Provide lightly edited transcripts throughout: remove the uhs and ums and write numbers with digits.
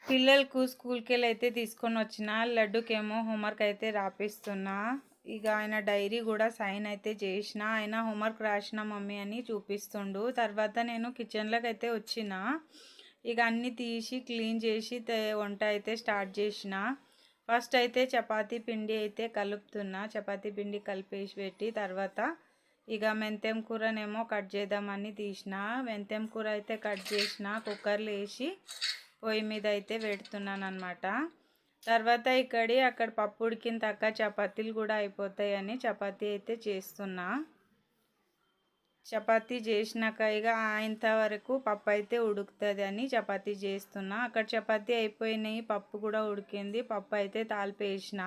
పిల్లలకు స్కూల్‌కెళ్ళి అయితే తీసుకొని వచ్చిన. లడ్డుకేమో హోంవర్క్ అయితే రాపిస్తున్నా. ఇక ఆయన డైరీ కూడా సైన్ అయితే చేసిన. ఆయన హోంవర్క్ రాసిన మమ్మీ అని చూపిస్తుండు. తర్వాత నేను కిచెన్‌లోకి అయితే వచ్చిన. ఇక అన్నీ తీసి క్లీన్ చేసి వంట అయితే స్టార్ట్ చేసిన. ఫస్ట్ అయితే చపాతీ పిండి అయితే కలుపుతున్నా. చపాతీ పిండి కలిపేసి పెట్టి తర్వాత ఇక మెంతెం కూరనేమో కట్ చేద్దామని తీసిన. మెంతెం కూర అయితే కట్ చేసిన. కుక్కర్లో వేసి పొయ్యి మీద అయితే పెడుతున్నాను అనమాట. తర్వాత అక్కడ పప్పు ఉడికిన తక్క చపాతీలు కూడా అయిపోతాయని చపాతీ అయితే చేస్తున్నా. చపాతీ చేసినాక ఇక ఇంతవరకు పప్పు అయితే ఉడుకుతుంది అని చపాతీ చేస్తున్నా. అక్కడ చపాతీ అయిపోయినాయి, పప్పు కూడా ఉడికింది. పప్పు అయితే తాలిపేసిన.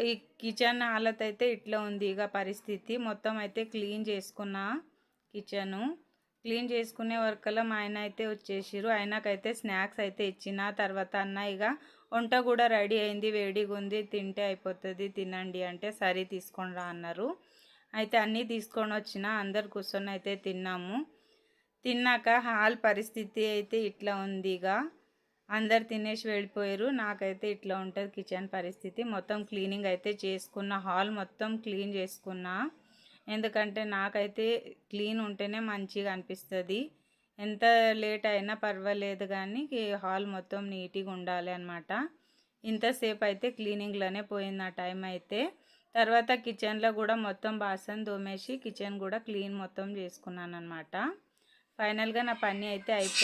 ఈ కిచెన్ హాలత్ అయితే ఇట్లా ఉంది. ఇక పరిస్థితి మొత్తం అయితే క్లీన్ చేసుకున్నా. కిచెను క్లీన్ చేసుకునే వరకల్లా మా ఆయన అయితే వచ్చేసిరు. ఆయనకైతే స్నాక్స్ అయితే ఇచ్చిన. తర్వాత అన్న ఇక వంట కూడా రెడీ అయింది, వేడిగా ఉంది, తింటే అయిపోతుంది, తినండి అంటే సరే తీసుకొని రా అన్నారు. అయితే అన్నీ తీసుకొని వచ్చిన. అందరు కూర్చొని అయితే తిన్నాము. తిన్నాక హాల్ పరిస్థితి అయితే ఇట్లా ఉంది. ఇక అందరు తినేసి వెళ్ళిపోయారు. నాకైతే ఇట్లా ఉంటుంది కిచెన్ పరిస్థితి. మొత్తం క్లీనింగ్ అయితే చేసుకున్న. హాల్ మొత్తం క్లీన్ చేసుకున్నా. ఎందుకంటే నాకైతే క్లీన్ ఉంటేనే మంచిగా అనిపిస్తుంది. ఎంత లేట్ అయినా పర్వాలేదు కానీ హాల్ మొత్తం నీట్గా ఉండాలి అన్నమాట. ఇంతసేపు అయితే క్లీనింగ్లోనే పోయింది నా టైం అయితే. తర్వాత కిచెన్లో కూడా మొత్తం బాసన్ తోమేసి కిచెన్ కూడా క్లీన్ మొత్తం చేసుకున్నాను అనమాట. ఫైనల్గా నా పని అయితే అయిపోయింది.